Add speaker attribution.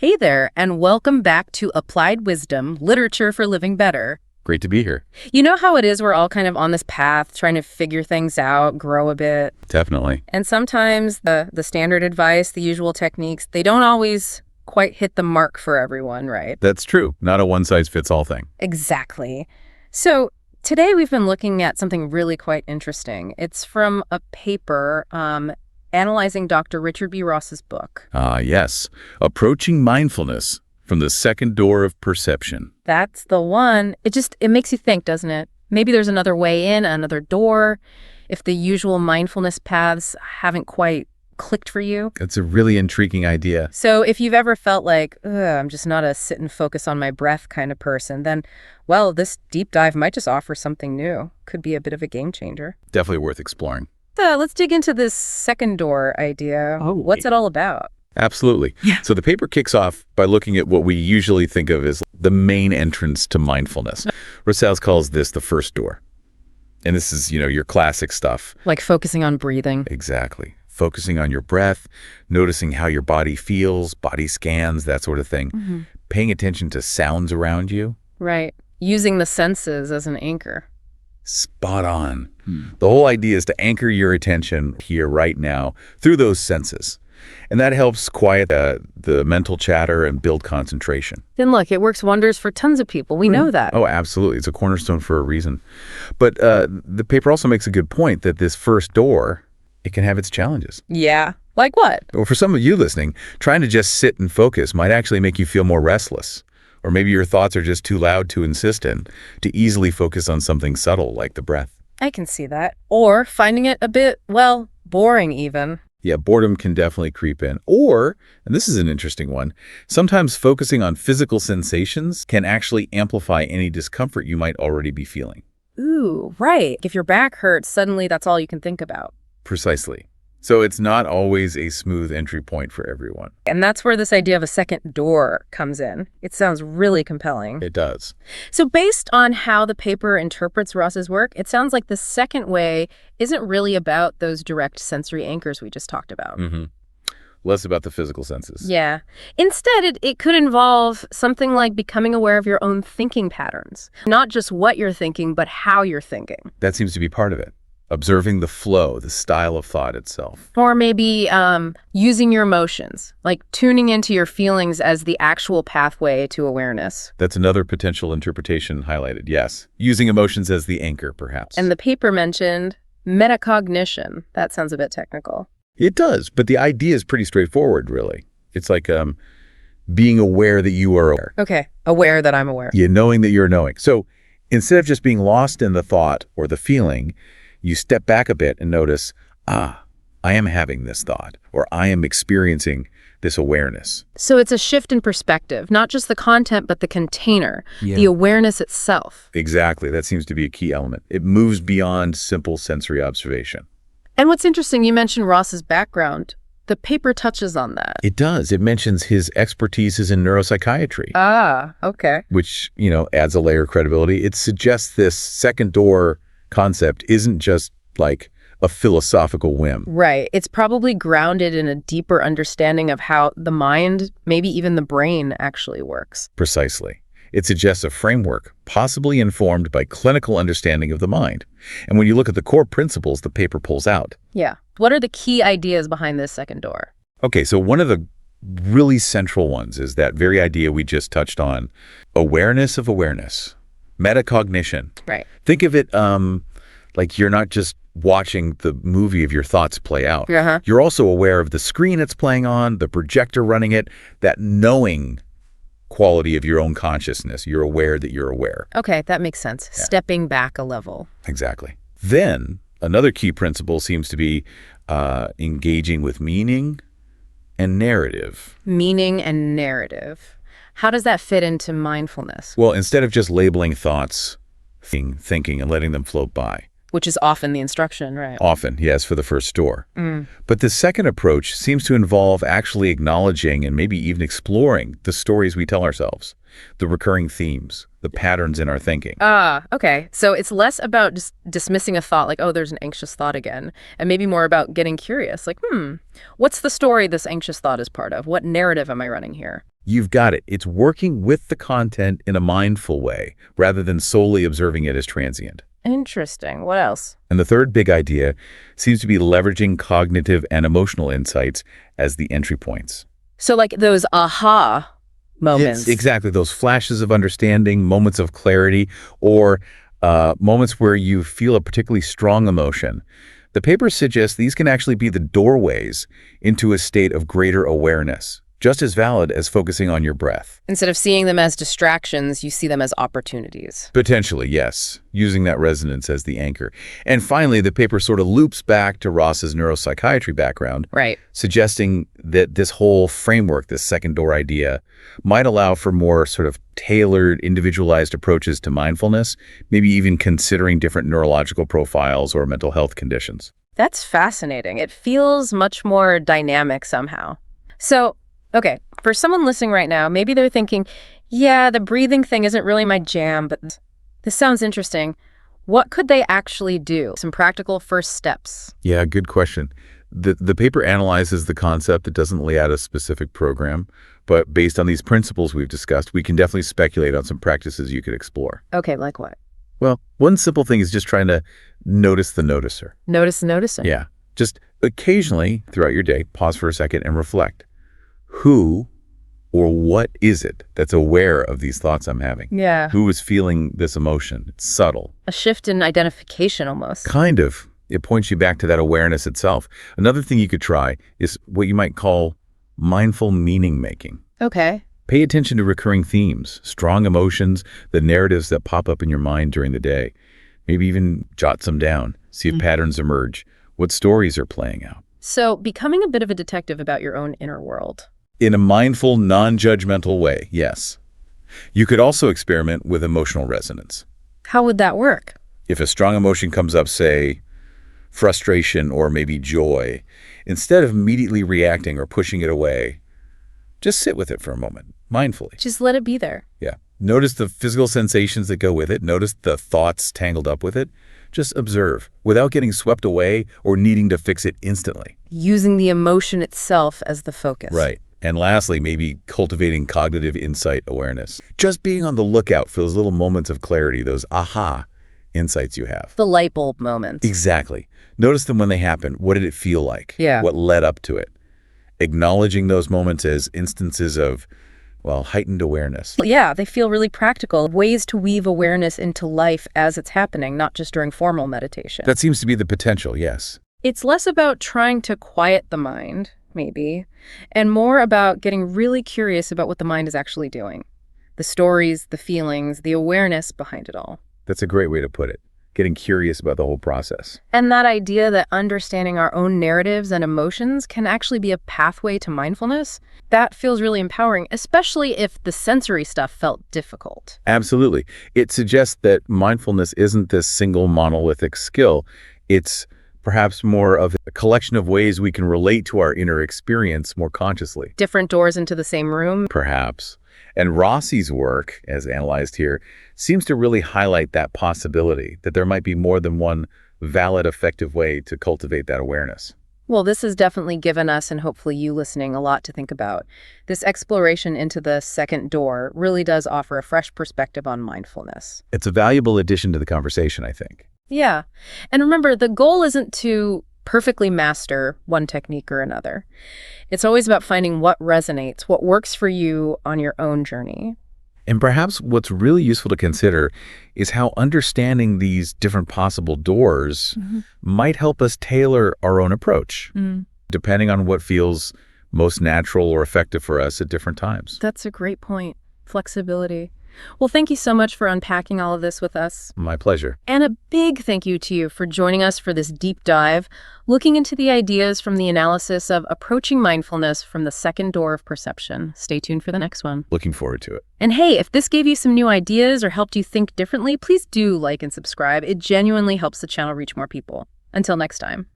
Speaker 1: Hey there, and welcome back to Applied Wisdom, Literature for Living Better.
Speaker 2: Great to be here.
Speaker 1: You know how it is, we're all kind of on this path, trying to figure things out, grow a bit.
Speaker 2: Definitely.
Speaker 1: And sometimes the standard advice, the usual techniques, they don't always quite hit the mark for everyone, right?
Speaker 2: That's true. Not a one-size-fits-all thing.
Speaker 1: Exactly. So today we've been looking at something really quite interesting. It's from a paper analyzing Dr. Richard B Rosse's book.
Speaker 2: Yes. Approaching Mindfulness from the Second Door of Perception.
Speaker 1: That's the one. It makes you think, doesn't it? Maybe there's another way in, another door, if the usual mindfulness paths haven't quite clicked for you.
Speaker 2: It's a really intriguing idea.
Speaker 1: So if you've ever felt like, I'm just not a sit and focus on my breath kind of person, then, well, this deep dive might just offer something new. Could be a bit of a game changer.
Speaker 2: Definitely worth exploring.
Speaker 1: Let's dig into this second door idea. What's it all about?
Speaker 2: Absolutely. Yeah. So the paper kicks off by looking at what we usually think of as the main entrance to mindfulness. Rosse calls this the first door. And this is, your classic stuff.
Speaker 1: Like focusing on breathing.
Speaker 2: Exactly. Focusing on your breath, noticing how your body feels, body scans, that sort of thing. Mm-hmm. Paying attention to sounds around you.
Speaker 1: Right. Using the senses as an anchor.
Speaker 2: Spot on. The whole idea is to anchor your attention here right now through those senses. And that helps quiet the mental chatter and build concentration.
Speaker 1: Then look, it works wonders for tons of people. We know that.
Speaker 2: Oh, absolutely. It's a cornerstone for a reason. But the paper also makes a good point that this first door, it can have its challenges.
Speaker 1: Yeah. Like what?
Speaker 2: Well, for some of you listening, trying to just sit and focus might actually make you feel more restless. Or maybe your thoughts are just too loud to insistent to easily focus on something subtle like the breath.
Speaker 1: I can see that. Or finding it a bit, boring even.
Speaker 2: Yeah, boredom can definitely creep in. Or, and this is an interesting one, sometimes focusing on physical sensations can actually amplify any discomfort you might already be feeling.
Speaker 1: Ooh, right. If your back hurts, suddenly that's all you can think about.
Speaker 2: Precisely. So it's not always a smooth entry point for everyone.
Speaker 1: And that's where this idea of a second door comes in. It sounds really compelling.
Speaker 2: It does.
Speaker 1: So based on how the paper interprets Rosse's work, it sounds like the second way isn't really about those direct sensory anchors we just talked about.
Speaker 2: Mm-hmm. Less about the physical senses.
Speaker 1: Yeah. Instead, it could involve something like becoming aware of your own thinking patterns. Not just what you're thinking, but how you're thinking.
Speaker 2: That seems to be part of it. Observing the flow, the style of thought itself.
Speaker 1: Or maybe using your emotions, like tuning into your feelings as the actual pathway to awareness.
Speaker 2: That's another potential interpretation highlighted, yes. Using emotions as the anchor, perhaps.
Speaker 1: And the paper mentioned metacognition. That sounds a bit technical.
Speaker 2: It does, but the idea is pretty straightforward, really. It's like being aware that you are aware.
Speaker 1: Okay, aware that I'm aware.
Speaker 2: Yeah, knowing that you're knowing. So instead of just being lost in the thought or the feeling, you step back a bit and notice, I am having this thought, or I am experiencing this awareness.
Speaker 1: So it's a shift in perspective, not just the content, but the container, the awareness itself.
Speaker 2: Exactly. That seems to be a key element. It moves beyond simple sensory observation.
Speaker 1: And what's interesting, you mentioned Ross's background. The paper touches on that.
Speaker 2: It does. It mentions his expertise is in neuropsychiatry.
Speaker 1: Ah, okay.
Speaker 2: Which, adds a layer of credibility. It suggests this second door concept isn't just like a philosophical whim.
Speaker 1: Right. It's probably grounded in a deeper understanding of how the mind, maybe even the brain, actually works.
Speaker 2: Precisely. It suggests a framework, possibly informed by clinical understanding of the mind. And when you look at the core principles the paper pulls out.
Speaker 1: Yeah. What are the key ideas behind this second door?
Speaker 2: Okay, so one of the really central ones is that very idea we just touched on, awareness of awareness. Metacognition.
Speaker 1: Right.
Speaker 2: Think of it like you're not just watching the movie of your thoughts play out.
Speaker 1: Uh-huh.
Speaker 2: You're also aware of the screen it's playing on, the projector running it, that knowing quality of your own consciousness. You're aware that you're aware.
Speaker 1: Okay, that makes sense. Yeah. Stepping back a level.
Speaker 2: Exactly. Then another key principle seems to be engaging with meaning and narrative.
Speaker 1: Meaning and narrative. How does that fit into mindfulness?
Speaker 2: Well, instead of just labeling thoughts, thinking and letting them float by.
Speaker 1: Which is often the instruction, right?
Speaker 2: Often, yes, for the first door. But the second approach seems to involve actually acknowledging and maybe even exploring the stories we tell ourselves, the recurring themes, the patterns in our thinking.
Speaker 1: Okay. So it's less about just dismissing a thought like, oh, there's an anxious thought again, and maybe more about getting curious, like, what's the story this anxious thought is part of? What narrative am I running here?
Speaker 2: You've got it. It's working with the content in a mindful way, rather than solely observing it as transient.
Speaker 1: Interesting. What else?
Speaker 2: And the third big idea seems to be leveraging cognitive and emotional insights as the entry points.
Speaker 1: So like those aha moments.
Speaker 2: It's exactly those flashes of understanding, moments of clarity, or moments where you feel a particularly strong emotion. The paper suggests these can actually be the doorways into a state of greater awareness, just as valid as focusing on your breath.
Speaker 1: Instead of seeing them as distractions, you see them as opportunities.
Speaker 2: Potentially, yes, using that resonance as the anchor. And finally, the paper sort of loops back to Ross's neuropsychiatry background,
Speaker 1: Right.
Speaker 2: suggesting that this whole framework, this second door idea, might allow for more sort of tailored, individualized approaches to mindfulness, maybe even considering different neurological profiles or mental health conditions.
Speaker 1: That's fascinating. It feels much more dynamic somehow. So, okay, for someone listening right now, maybe they're thinking, yeah, the breathing thing isn't really my jam, but this sounds interesting. What could they actually do? Some practical first steps.
Speaker 2: Yeah, good question. The paper analyzes the concept. It doesn't lay out a specific program, but based on these principles we've discussed, we can definitely speculate on some practices you could explore.
Speaker 1: Okay, like what?
Speaker 2: Well, one simple thing is just trying to notice the noticer.
Speaker 1: Notice the noticing.
Speaker 2: Yeah, just occasionally throughout your day, pause for a second and reflect. Who or what is it that's aware of these thoughts I'm having?
Speaker 1: Yeah.
Speaker 2: Who is feeling this emotion? It's subtle.
Speaker 1: A shift in identification almost.
Speaker 2: Kind of. It points you back to that awareness itself. Another thing you could try is what you might call mindful meaning making.
Speaker 1: Okay.
Speaker 2: Pay attention to recurring themes, strong emotions, the narratives that pop up in your mind during the day. Maybe even jot some down, see if patterns emerge, what stories are playing out.
Speaker 1: So becoming a bit of a detective about your own inner world.
Speaker 2: In a mindful, non-judgmental way, yes. You could also experiment with emotional resonance.
Speaker 1: How would that work?
Speaker 2: If a strong emotion comes up, say, frustration or maybe joy, instead of immediately reacting or pushing it away, just sit with it for a moment, mindfully.
Speaker 1: Just let it be there.
Speaker 2: Yeah. Notice the physical sensations that go with it. Notice the thoughts tangled up with it. Just observe without getting swept away or needing to fix it instantly.
Speaker 1: Using the emotion itself as the focus.
Speaker 2: Right. And lastly, maybe cultivating cognitive insight awareness. Just being on the lookout for those little moments of clarity, those aha insights you have.
Speaker 1: The light bulb moments.
Speaker 2: Exactly. Notice them when they happen. What did it feel like?
Speaker 1: Yeah.
Speaker 2: What led up to it? Acknowledging those moments as instances of, well, heightened awareness.
Speaker 1: Yeah, they feel really practical. Ways to weave awareness into life as it's happening, not just during formal meditation.
Speaker 2: That seems to be the potential, yes.
Speaker 1: It's less about trying to quiet the mind, maybe, and more about getting really curious about what the mind is actually doing. The stories, the feelings, the awareness behind it all.
Speaker 2: That's a great way to put it. Getting curious about the whole process.
Speaker 1: And that idea that understanding our own narratives and emotions can actually be a pathway to mindfulness, that feels really empowering, especially if the sensory stuff felt difficult.
Speaker 2: Absolutely. It suggests that mindfulness isn't this single monolithic skill. It's perhaps more of a collection of ways we can relate to our inner experience more consciously.
Speaker 1: Different doors into the same room.
Speaker 2: Perhaps. And Rossi's work, as analyzed here, seems to really highlight that possibility, that there might be more than one valid, effective way to cultivate that awareness.
Speaker 1: Well, this has definitely given us, and hopefully you listening, a lot to think about. This exploration into the second door really does offer a fresh perspective on mindfulness.
Speaker 2: It's a valuable addition to the conversation, I think.
Speaker 1: Yeah. And remember, the goal isn't to perfectly master one technique or another. It's always about finding what resonates, what works for you on your own journey.
Speaker 2: And perhaps what's really useful to consider is how understanding these different possible doors might help us tailor our own approach, depending on what feels most natural or effective for us at different times.
Speaker 1: That's a great point. Flexibility. Well, thank you so much for unpacking all of this with us.
Speaker 2: My pleasure.
Speaker 1: And a big thank you to you for joining us for this deep dive, looking into the ideas from the analysis of approaching mindfulness from the second door of perception. Stay tuned for the next one.
Speaker 2: Looking forward to it.
Speaker 1: And hey, if this gave you some new ideas or helped you think differently, please do like and subscribe. It genuinely helps the channel reach more people. Until next time.